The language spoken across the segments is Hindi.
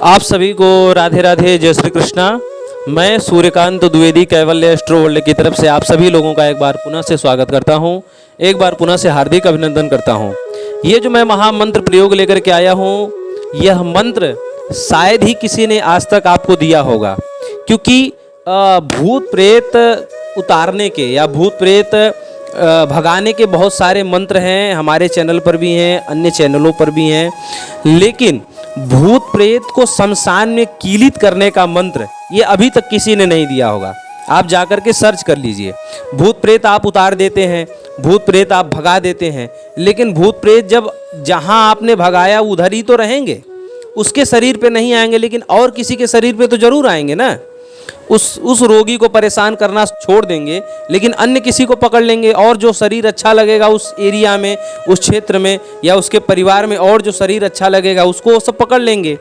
आप सभी को राधे राधे, जय श्री कृष्णा। मैं सूर्यकांत द्विवेदी कैवल्य एस्ट्रो वर्ल्ड की तरफ से आप सभी लोगों का एक बार पुनः से स्वागत करता हूं, एक बार पुनः से हार्दिक अभिनंदन करता हूं। ये जो मैं महामंत्र प्रयोग लेकर के आया हूं, यह मंत्र शायद ही किसी ने आज तक आपको दिया होगा, क्योंकि भूत प्रेत उतारने के या भूत प्रेत भगाने के बहुत सारे मंत्र हैं, हमारे चैनल पर भी हैं, अन्य चैनलों पर भी हैं, लेकिन भूत प्रेत को शमशान में कीलित करने का मंत्र ये अभी तक किसी ने नहीं दिया होगा। आप जाकर के सर्च कर लीजिए। भूत प्रेत आप उतार देते हैं, भूत प्रेत आप भगा देते हैं, लेकिन भूत प्रेत जब जहां आपने भगाया उधर ही तो रहेंगे, उसके शरीर पे नहीं आएंगे, लेकिन और किसी के शरीर पे तो जरूर आएंगे ना। उस रोगी को परेशान करना छोड़ देंगे, लेकिन अन्य किसी को पकड़ लेंगे, और जो शरीर अच्छा लगेगा उस एरिया में, उस क्षेत्र में या उसके परिवार में, और जो शरीर अच्छा लगेगा उसको वो सब पकड़ लेंगे।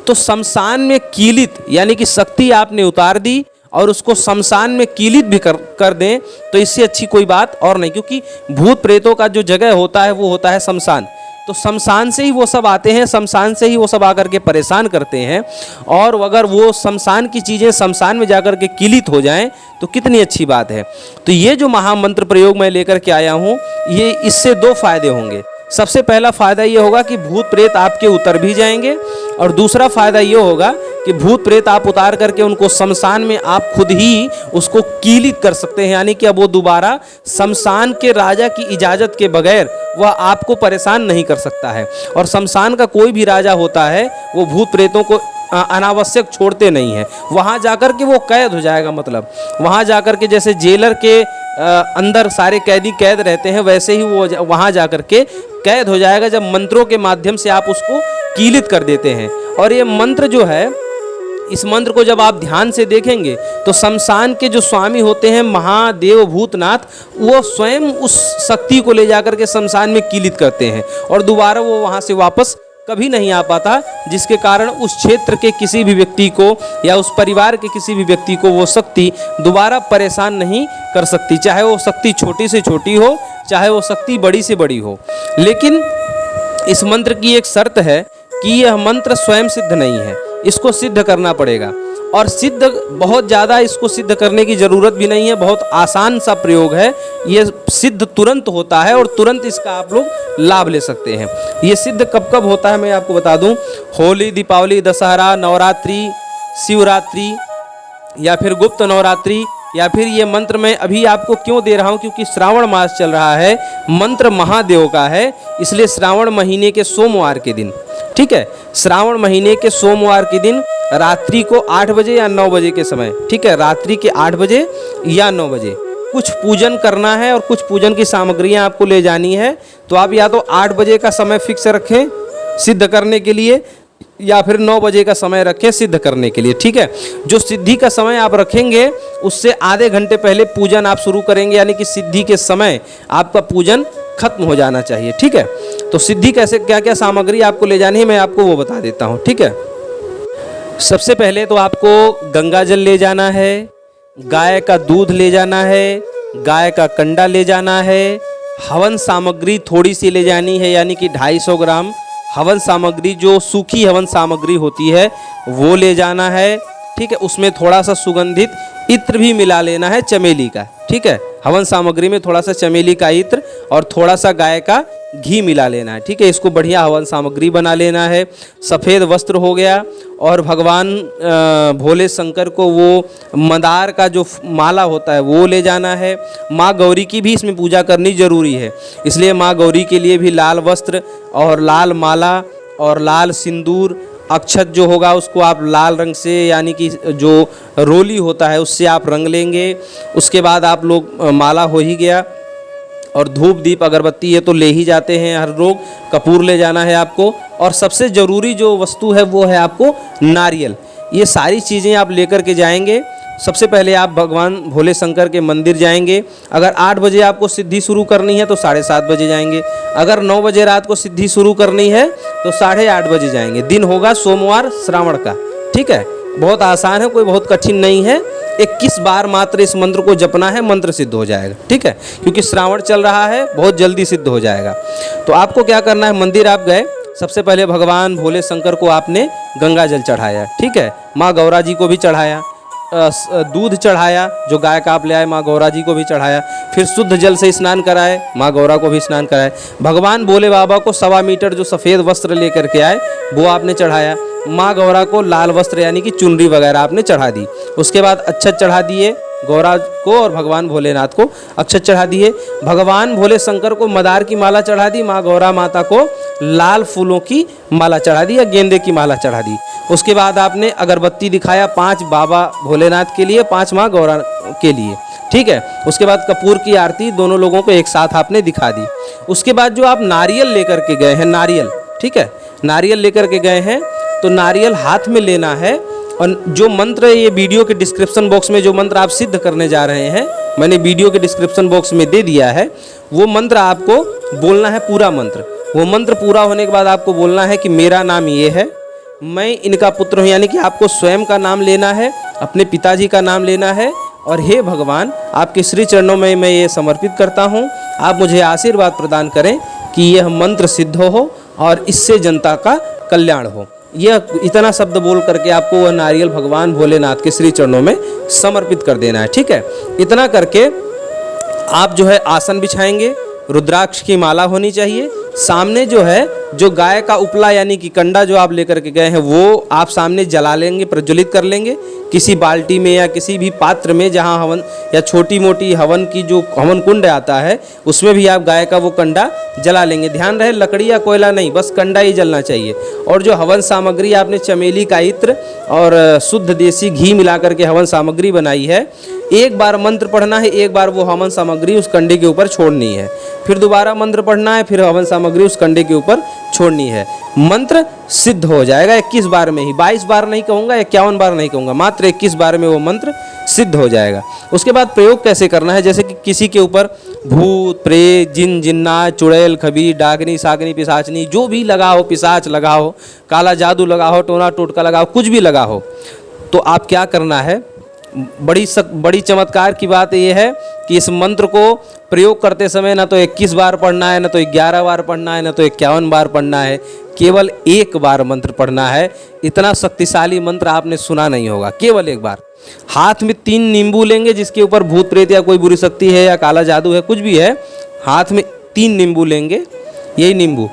तो शमशान में कीलित यानी कि शक्ति आपने उतार दी और उसको शमशान में कीलित भी कर दें, तो इससे अच्छी कोई बात और नहीं, क्योंकि भूत प्रेतों का जो जगह होता है वो होता है शमशान। तो शमशान से ही वो सब आते हैं, शमशान से ही वो सब आकर के परेशान करते हैं, और अगर वो शमशान की चीज़ें शमशान में जाकर के कीलित हो जाएं तो कितनी अच्छी बात है। तो ये जो महामंत्र प्रयोग मैं लेकर के आया हूँ, ये इससे दो फायदे होंगे। सबसे पहला फ़ायदा ये होगा कि भूत प्रेत आपके उतर भी जाएंगे, और दूसरा फ़ायदा ये होगा कि भूत प्रेत आप उतार करके उनको शमशान में आप खुद ही उसको कीलित कर सकते हैं, यानी कि अब वो दोबारा शमशान के राजा की इजाज़त के बगैर वह आपको परेशान नहीं कर सकता है। और शमशान का कोई भी राजा होता है वो भूत प्रेतों को अनावश्यक छोड़ते नहीं हैं। वहाँ जाकर के वो कैद हो जाएगा, मतलब वहाँ जाकर के जैसे जेलर के अंदर सारे कैदी कैद रहते हैं, वैसे ही वो वहाँ जाकर के कैद हो जाएगा, जब मंत्रों के माध्यम से आप उसको कीलित कर देते हैं। और ये मंत्र जो है, इस मंत्र को जब आप ध्यान से देखेंगे तो शमशान के जो स्वामी होते हैं महादेव भूतनाथ, वो स्वयं उस शक्ति को ले जाकर के शमशान में कीलित करते हैं, और दोबारा वो वहाँ से वापस कभी नहीं आ पाता, जिसके कारण उस क्षेत्र के किसी भी व्यक्ति को या उस परिवार के किसी भी व्यक्ति को वो शक्ति दोबारा परेशान नहीं कर सकती, चाहे वो शक्ति छोटी से छोटी हो, चाहे वो शक्ति बड़ी से बड़ी हो। लेकिन इस मंत्र की एक शर्त है कि यह मंत्र स्वयं सिद्ध नहीं है, इसको सिद्ध करना पड़ेगा। और सिद्ध बहुत ज़्यादा इसको सिद्ध करने की ज़रूरत भी नहीं है, बहुत आसान सा प्रयोग है। ये सिद्ध तुरंत होता है और तुरंत इसका आप लोग लाभ ले सकते हैं। ये सिद्ध कब कब होता है मैं आपको बता दूं। होली, दीपावली, दशहरा, नवरात्रि, शिवरात्रि, या फिर गुप्त नवरात्रि, या फिर ये मंत्र मैं अभी आपको क्यों दे रहा हूँ, क्योंकि श्रावण मास चल रहा है, मंत्र महादेव का है, इसलिए श्रावण महीने के सोमवार के दिन, ठीक है, श्रावण महीने के सोमवार के दिन रात्रि को 8 बजे या 9 बजे के समय, ठीक है, रात्रि के 8 बजे या 9 बजे कुछ पूजन करना है, और कुछ पूजन की सामग्रियां आपको ले जानी है। तो आप या तो 8 बजे का समय फिक्स रखें सिद्ध करने के लिए, या फिर 9 बजे का समय रखें सिद्ध करने के लिए, ठीक है। जो सिद्धि का समय आप रखेंगे उससे आधे घंटे पहले पूजन आप शुरू करेंगे, यानी कि सिद्धि के समय आपका पूजन खत्म हो जाना चाहिए, ठीक है। तो सिद्धि कैसे, क्या क्या सामग्री आपको ले जानी है, मैं आपको वो बता देता हूँ, ठीक है। सबसे पहले तो आपको गंगा जल ले जाना है, गाय का दूध ले जाना है, गाय का कंडा ले जाना है, हवन सामग्री थोड़ी सी ले जानी है, यानी कि 250 ग्राम हवन सामग्री, जो सूखी हवन सामग्री होती है वो ले जाना है, ठीक है। उसमें थोड़ा सा सुगंधित इत्र भी मिला लेना है, चमेली का, ठीक है। हवन सामग्री में थोड़ा सा चमेली का इत्र और थोड़ा सा गाय का घी मिला लेना है, ठीक है। इसको बढ़िया हवन सामग्री बना लेना है। सफ़ेद वस्त्र हो गया, और भगवान भोले शंकर को वो मंदार का जो माला होता है वो ले जाना है। माँ गौरी की भी इसमें पूजा करनी ज़रूरी है, इसलिए माँ गौरी के लिए भी लाल वस्त्र और लाल माला और लाल सिंदूर, अक्षत जो होगा उसको आप लाल रंग से, यानी कि जो रोली होता है उससे आप रंग लेंगे। उसके बाद आप लोग माला हो ही गया, और धूप दीप अगरबत्ती ये तो ले ही जाते हैं हर लोग, कपूर ले जाना है आपको, और सबसे ज़रूरी जो वस्तु है वो है आपको नारियल। ये सारी चीज़ें आप लेकर के जाएंगे। सबसे पहले आप भगवान भोले शंकर के मंदिर जाएंगे। अगर 8 बजे आपको सिद्धि शुरू करनी है तो 7:30 बजे जाएंगे। अगर 9 बजे रात को सिद्धि शुरू करनी है तो 8:30 बजे जाएंगे। दिन होगा सोमवार श्रावण का, ठीक है। बहुत आसान है, कोई बहुत कठिन नहीं है। 21 बार मात्र इस मंत्र को जपना है, मंत्र सिद्ध हो जाएगा, ठीक है। क्योंकि श्रावण चल रहा है, बहुत जल्दी सिद्ध हो जाएगा। तो आपको क्या करना है, मंदिर आप गए, सबसे पहले भगवान भोले शंकर को आपने गंगा जल चढ़ाया, ठीक है। माँ गौरा जी को भी चढ़ाया, दूध चढ़ाया, जो गाय का आप ले आए माँ गौरा जी को भी चढ़ाया। फिर शुद्ध जल से स्नान कराए, माँ गौरा को भी स्नान कराए। भगवान भोले बाबा को 1.25 मीटर जो सफ़ेद वस्त्र लेकर के आए वो आपने चढ़ाया। माँ गौरा को लाल वस्त्र यानी कि चुनरी वगैरह आपने चढ़ा दी। उसके बाद अक्षत चढ़ा दिए गौरा को और भगवान भोलेनाथ को अक्षत चढ़ा दिए। भगवान भोले शंकर को मदार की माला चढ़ा दी, माँ गौरा माता को लाल फूलों की माला चढ़ा दी या गेंदे की माला चढ़ा दी। उसके बाद आपने अगरबत्ती दिखाया 5 बाबा भोलेनाथ के लिए, 5 माँ गौरा के लिए, ठीक है। उसके बाद कपूर की आरती दोनों लोगों को एक साथ आपने दिखा दी। उसके बाद जो आप नारियल लेकर के गए हैं, नारियल, ठीक है, नारियल लेकर के गए हैं तो नारियल हाथ में लेना है। और जो मंत्र ये वीडियो के डिस्क्रिप्शन बॉक्स में जो मंत्र आप सिद्ध करने जा रहे हैं, मैंने वीडियो के डिस्क्रिप्शन बॉक्स में दे दिया है, वो मंत्र आपको बोलना है, पूरा मंत्र। वो मंत्र पूरा होने के बाद आपको बोलना है कि मेरा नाम ये है, मैं इनका पुत्र हूँ, यानी कि आपको स्वयं का नाम लेना है, अपने पिताजी का नाम लेना है और हे भगवान आपके श्री चरणों में मैं ये समर्पित करता हूँ, आप मुझे आशीर्वाद प्रदान करें कि यह मंत्र सिद्ध हो और इससे जनता का कल्याण हो। यह इतना शब्द बोल करके आपको वह नारियल भगवान भोलेनाथ के श्री चरणों में समर्पित कर देना है, ठीक है। इतना करके आप जो है आसन बिछाएंगे, रुद्राक्ष की माला होनी चाहिए। सामने जो है जो गाय का उपला यानी कि कंडा जो आप लेकर के गए हैं वो आप सामने जला लेंगे, प्रज्वलित कर लेंगे किसी बाल्टी में या किसी भी पात्र में जहां हवन या छोटी मोटी हवन की जो हवन कुंड आता है उसमें भी आप गाय का वो कंडा जला लेंगे। ध्यान रहे लकड़ी या कोयला नहीं, बस कंडा ही जलना चाहिए। और जो हवन सामग्री आपने चमेली का इत्र और शुद्ध देसी घी मिला करके हवन सामग्री बनाई है, एक बार मंत्र पढ़ना है, एक बार वो हवन सामग्री उस कंडे के ऊपर छोड़नी है, फिर दोबारा मंत्र पढ़ना है, फिर हवन सामग्री उस कंडे के ऊपर छोड़नी है। मंत्र सिद्ध हो जाएगा 21 बार में ही, 22 बार नहीं कहूँगा, 51 बार नहीं कहूँगा, मात्र 21 बार में वो मंत्र सिद्ध हो जाएगा। उसके बाद प्रयोग कैसे करना है, जैसे कि किसी के ऊपर भूत प्रेत जिन जिन्नात चुड़ैल खबीर डागनी सागनी पिशाचनी जो भी लगा हो, पिशाच लगा हो, काला जादू लगा हो, टोना टोटका लगा हो, कुछ भी लगा हो, तो आप क्या करना है, बड़ी चमत्कार की बात यह है कि इस मंत्र को प्रयोग करते समय ना तो 21 बार पढ़ना है, ना तो 11 बार पढ़ना है, ना तो 51 बार पढ़ना है, केवल एक बार मंत्र पढ़ना है। इतना शक्तिशाली मंत्र आपने सुना नहीं होगा, केवल एक बार। हाथ में 3 नींबू लेंगे, जिसके ऊपर भूत प्रेत या कोई बुरी शक्ति है या काला जादू है, कुछ भी है, हाथ में 3 नींबू लेंगे, यही नींबू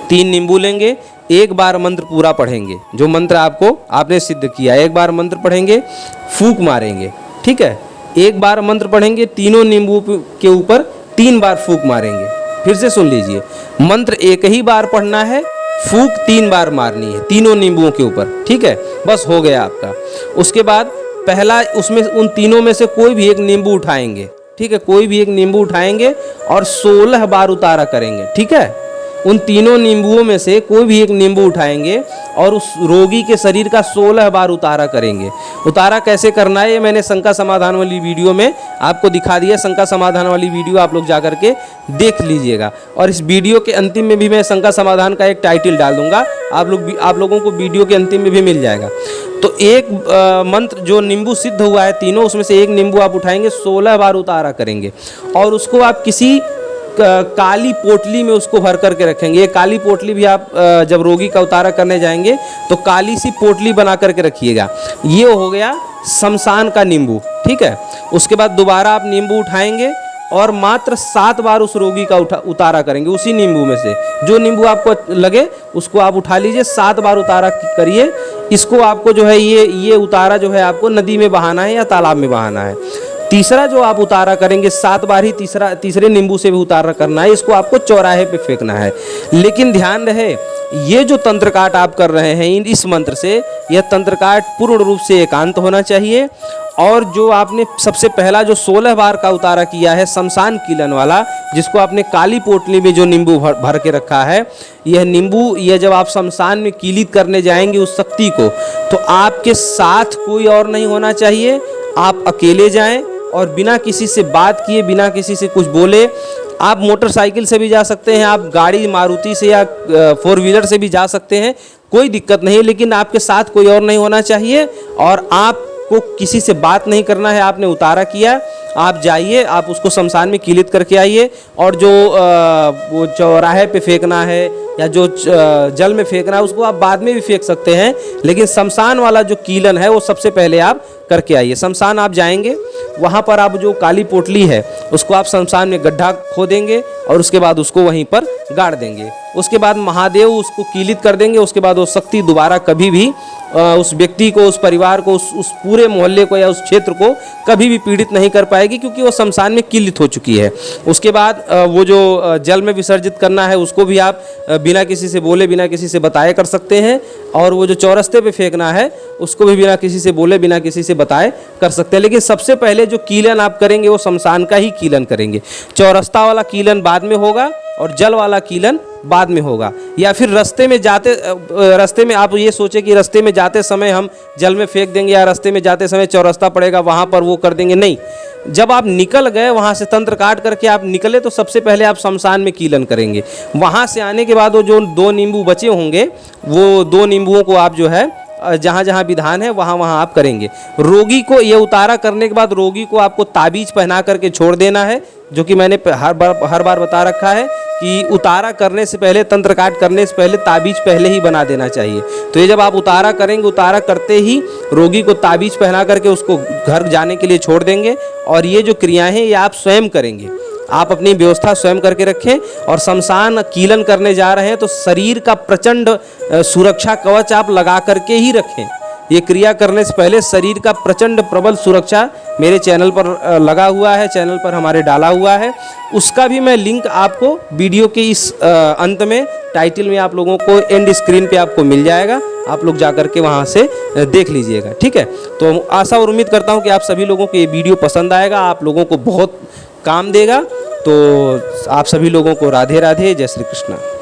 3 नींबू लेंगे, एक बार मंत्र पूरा पढ़ेंगे, जो मंत्र आपने सिद्ध किया, एक बार मंत्र पढ़ेंगे, फूंक मारेंगे, ठीक है। एक बार मंत्र पढ़ेंगे, तीनों नींबू के ऊपर 3 बार फूंक मारेंगे। फिर से सुन लीजिए, मंत्र एक ही बार पढ़ना है, फूंक 3 बार मारनी है तीनों नींबुओं के ऊपर, ठीक है, बस हो गया आपका। उसके बाद पहला उसमें उन तीनों में से कोई भी एक नींबू उठाएंगे, ठीक है, कोई भी एक नींबू उठाएंगे और 16 बार उतारा करेंगे, ठीक है। उन तीनों नींबुओं में से कोई भी एक नींबू उठाएंगे और उस रोगी के शरीर का 16 बार उतारा करेंगे। उतारा कैसे करना है ये मैंने शंका समाधान वाली वीडियो में आपको दिखा दिया। शंका समाधान वाली वीडियो आप लोग जा करके देख लीजिएगा। और इस वीडियो के अंतिम में भी मैं शंका समाधान का एक टाइटल डाल दूंगा, आप लोगों को वीडियो के अंतिम में भी मिल जाएगा। तो एक मंत्र जो नींबू सिद्ध हुआ है तीनों, उसमें से एक नींबू आप उठाएंगे, 16 बार उतारा करेंगे और उसको आप किसी काली पोटली में उसको भर करके रखेंगे। ये काली पोटली भी आप जब रोगी का उतारा करने जाएंगे तो काली सी पोटली बना करके रखिएगा। ये हो गया शमशान का नींबू, ठीक है। उसके बाद दोबारा आप नींबू उठाएंगे और मात्र 7 बार उस रोगी का उतारा करेंगे उसी नींबू में से। जो नींबू आपको लगे उसको आप उठा लीजिए, 7 बार उतारा करिए। इसको आपको जो है ये उतारा जो है आपको नदी में बहाना है या तालाब में बहाना है। तीसरा जो आप उतारा करेंगे 7 बार ही तीसरे नींबू से भी उतारा करना है, इसको आपको चौराहे पे फेंकना है। लेकिन ध्यान रहे, ये जो तंत्र काट आप कर रहे हैं इस मंत्र से, यह तंत्र काट पूर्ण रूप से एकांत होना चाहिए। और जो आपने सबसे पहला जो 16 बार का उतारा किया है शमशान कीलन वाला, जिसको आपने काली पोटली में जो नींबू भर के रखा है, यह नींबू यह जब आप शमशान में कीलित करने जाएंगे उस शक्ति को, तो आपके साथ कोई और नहीं होना चाहिए। आप अकेले जाएं और बिना किसी से बात किए, बिना किसी से कुछ बोले, आप मोटरसाइकिल से भी जा सकते हैं, आप गाड़ी मारुति से या 4 व्हीलर से भी जा सकते हैं, कोई दिक्कत नहीं है। लेकिन आपके साथ कोई और नहीं होना चाहिए और आपको किसी से बात नहीं करना है। आपने उतारा किया, आप जाइए, आप उसको शमशान में कीलित करके आइए। और जो वो चौराहे पे फेंकना है या जो जल में फेंकना है उसको आप बाद में भी फेंक सकते हैं, लेकिन शमशान वाला जो कीलन है वो सबसे पहले आप करके आइए। शमशान आप जाएंगे, वहाँ पर आप जो काली पोटली है उसको आप शमशान में गड्ढा खोदेंगे और उसके बाद उसको वहीं पर गाड़ देंगे। उसके बाद महादेव उसको कीलित कर देंगे। उसके बाद वो शक्ति दोबारा कभी भी उस व्यक्ति को, उस परिवार को, उस पूरे मोहल्ले को या उस क्षेत्र को कभी भी पीड़ित नहीं कर पाएगी, क्योंकि वो शमशान में कीलित हो चुकी है। उसके बाद वो जो जल में विसर्जित करना है उसको भी आप बिना किसी से बोले, बिना किसी से बताए कर सकते हैं। और वो जो चौरस्ते पे फेंकना है उसको भी बिना किसी से बोले, बिना किसी से बताए कर सकते हैं। लेकिन सबसे पहले जो कीलन आप करेंगे वो शमशान का ही कीलन करेंगे। चौरस्ता वाला कीलन बाद में होगा और जल वाला कीलन बाद में होगा। या फिर रास्ते में आप ये सोचे कि रास्ते में जाते समय हम जल में फेंक देंगे या रास्ते में जाते समय चौरस्ता पड़ेगा वहाँ पर वो कर देंगे, नहीं। जब आप निकल गए वहाँ से, तंत्र काट करके आप निकले, तो सबसे पहले आप शमशान में कीलन करेंगे। वहाँ से आने के बाद वो जो 2 नींबू बचे होंगे वो 2 नींबुओं को आप जो है जहाँ जहाँ विधान है वहाँ वहाँ आप करेंगे। रोगी को ये उतारा करने के बाद रोगी को आपको ताबीज पहना करके छोड़ देना है, जो कि मैंने हर बार बता रखा है कि उतारा करने से पहले, तंत्र काट करने से पहले ताबीज पहले ही बना देना चाहिए। तो ये जब आप उतारा करेंगे, उतारा करते ही रोगी को ताबीज पहना करके उसको घर जाने के लिए छोड़ देंगे। और ये जो क्रियाएं हैं ये आप स्वयं करेंगे, आप अपनी व्यवस्था स्वयं करके रखें। और शमशान कीलन करने जा रहे हैं तो शरीर का प्रचंड सुरक्षा कवच आप लगा करके ही रखें। ये क्रिया करने से पहले शरीर का प्रचंड प्रबल सुरक्षा मेरे चैनल पर लगा हुआ है, चैनल पर हमारे डाला हुआ है। उसका भी मैं लिंक आपको वीडियो के इस अंत में, टाइटल में आप लोगों को एंड स्क्रीन पे आपको मिल जाएगा। आप लोग जा करके वहाँ से देख लीजिएगा, ठीक है। तो आशा और उम्मीद करता हूँ कि आप सभी लोगों को ये वीडियो पसंद आएगा, आप लोगों को बहुत काम देगा। तो आप सभी लोगों को राधे राधे, जय श्री कृष्ण।